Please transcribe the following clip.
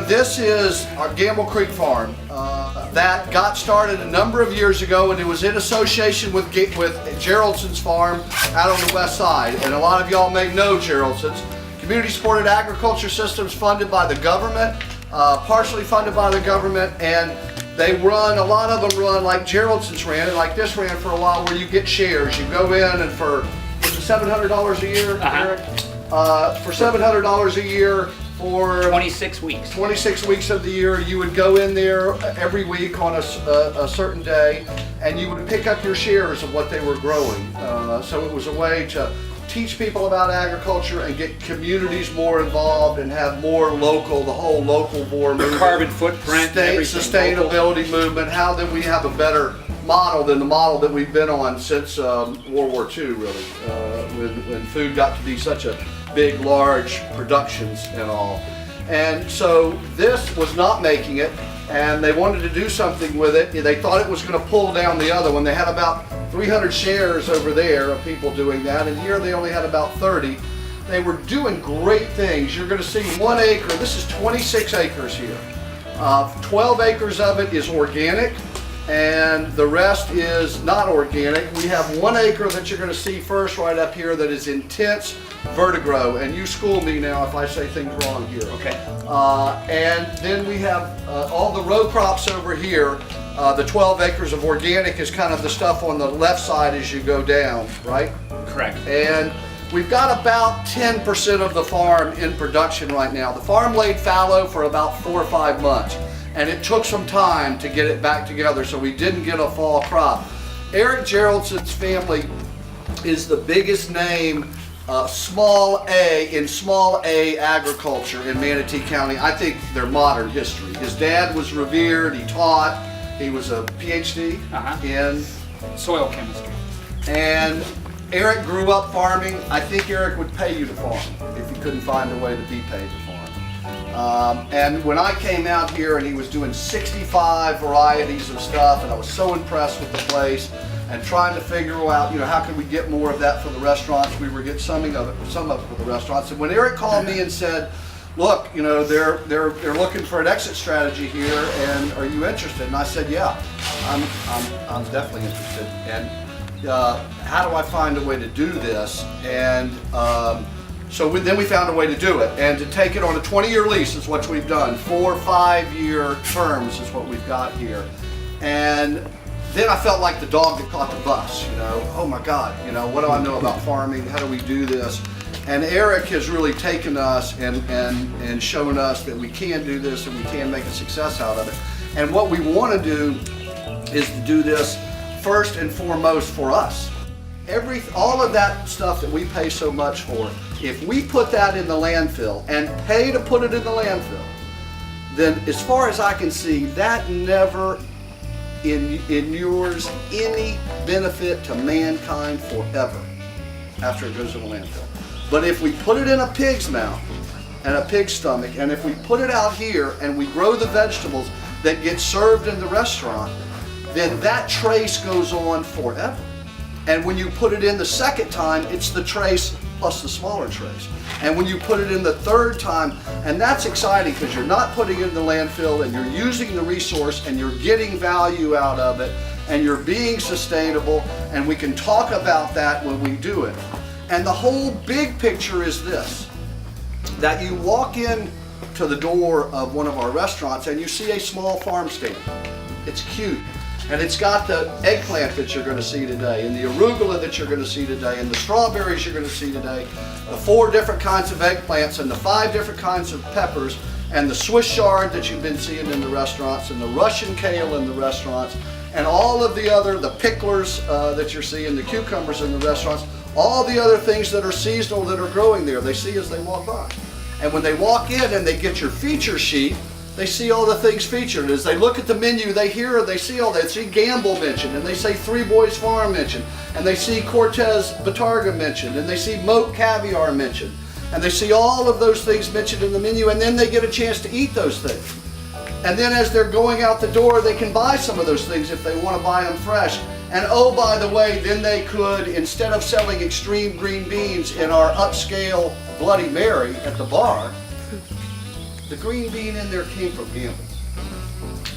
this is our Gamble Creek Farm that got started a number of years ago, and it was in association with Geraldson's Farm out on the west side. And a lot of y'all may know Geraldson's. Community supported agriculture systems funded by the government, partially funded by the government, and they run, a lot of them run like Geraldson's ran, and like this ran for a while, where you get shares. You go in and for, was it $700 a year, Eric? For $700 a year for 26 weeks. 26 weeks of the year, you would go in there every week on a certain day, and you would pick up your shares of what they were growing. So it was a way to teach people about agriculture and get communities more involved and have more local, the whole local more movement. Carbon footprint, sustainability movement. How then we have a better model than the model that we've been on since World War II, really, when food got to be such a big, large productions and all. And so this was not making it, and they wanted to do something with it. They thought it was going to pull down the other one. They had about 300 shares over there of people doing that, and here they only had about 30. They were doing great things. You're going to see 1 acre. This is 26 acres here. 12 acres of it is organic, and the rest is not organic. We have 1 acre that you're going to see first right up here that is intense vertigrow, and you school me now if I say things wrong here. Okay. And then we have all the row crops over here. The 12 acres of organic is kind of the stuff on the left side as you go down, right? Correct. And we've got about 10% of the farm in production right now. The farm laid fallow for about 4 or 5 months, and it took some time to get it back together, so we didn't get a fall crop. Eric Geraldson's family is the biggest name small A agriculture in Manatee County. I think their modern history. His dad was revered, he taught, he was a PhD in soil chemistry. And Eric grew up farming. I think Eric would pay you to farm if he couldn't find a way to be paid to farm. And when I came out here and he was doing 65 varieties of stuff, and I was so impressed with the place and trying to figure out, you know, how can we get more of that for the restaurants. We were getting some of it for the restaurants. And when Eric called me and said, look, you know, they're looking for an exit strategy here, and are you interested? And I said, yeah, I'm definitely interested. And how do I find a way to do this? And then we found a way to do it, and to take it on a 20-year lease is what we've done. 4 5-year terms is what we've got here. And then I felt like the dog that caught the bus, you know. Oh my God, you know, what do I know about farming? How do we do this? And Eric has really taken us and shown us that we can do this and we can make a success out of it. And what we want to do is to do this first and foremost for us. All of that stuff that we pay so much for, if we put that in the landfill and pay to put it in the landfill, then as far as I can see, that never inures any benefit to mankind forever after it goes in the landfill. But if we put it in a pig's mouth and a pig's stomach, and if we put it out here and we grow the vegetables that get served in the restaurant, then that trace goes on forever. And when you put it in the second time, it's the trace plus the smaller trace. And when you put it in the third time, and that's exciting because you're not putting it in the landfill, and you're using the resource, and you're getting value out of it, and you're being sustainable, and we can talk about that when we do it. And the whole big picture is this, that you walk in to the door of one of our restaurants and you see a small farm stand. It's cute. And it's got the eggplant that you're going to see today, and the arugula that you're going to see today, and the strawberries you're going to see today, the 4 different kinds of eggplants, and the 5 different kinds of peppers, and the Swiss chard that you've been seeing in the restaurants, and the Russian kale in the restaurants, and all of the other, the picklers that you're seeing, the cucumbers in the restaurants, all the other things that are seasonal that are growing there, they see as they walk by. And when they walk in and they get your feature sheet, they see all the things featured. As they look at the menu, they see all that. They see Gamble mentioned, and they see Three Boys Farm mentioned, and they see Cortez Batarga mentioned, and they see Moat Caviar mentioned, and they see all of those things mentioned in the menu, and then they get a chance to eat those things. And then as they're going out the door, they can buy some of those things if they want to buy them fresh. And oh, by the way, then they could, instead of selling extreme green beans in our upscale Bloody Mary at the bar, The green bean in there came from animals.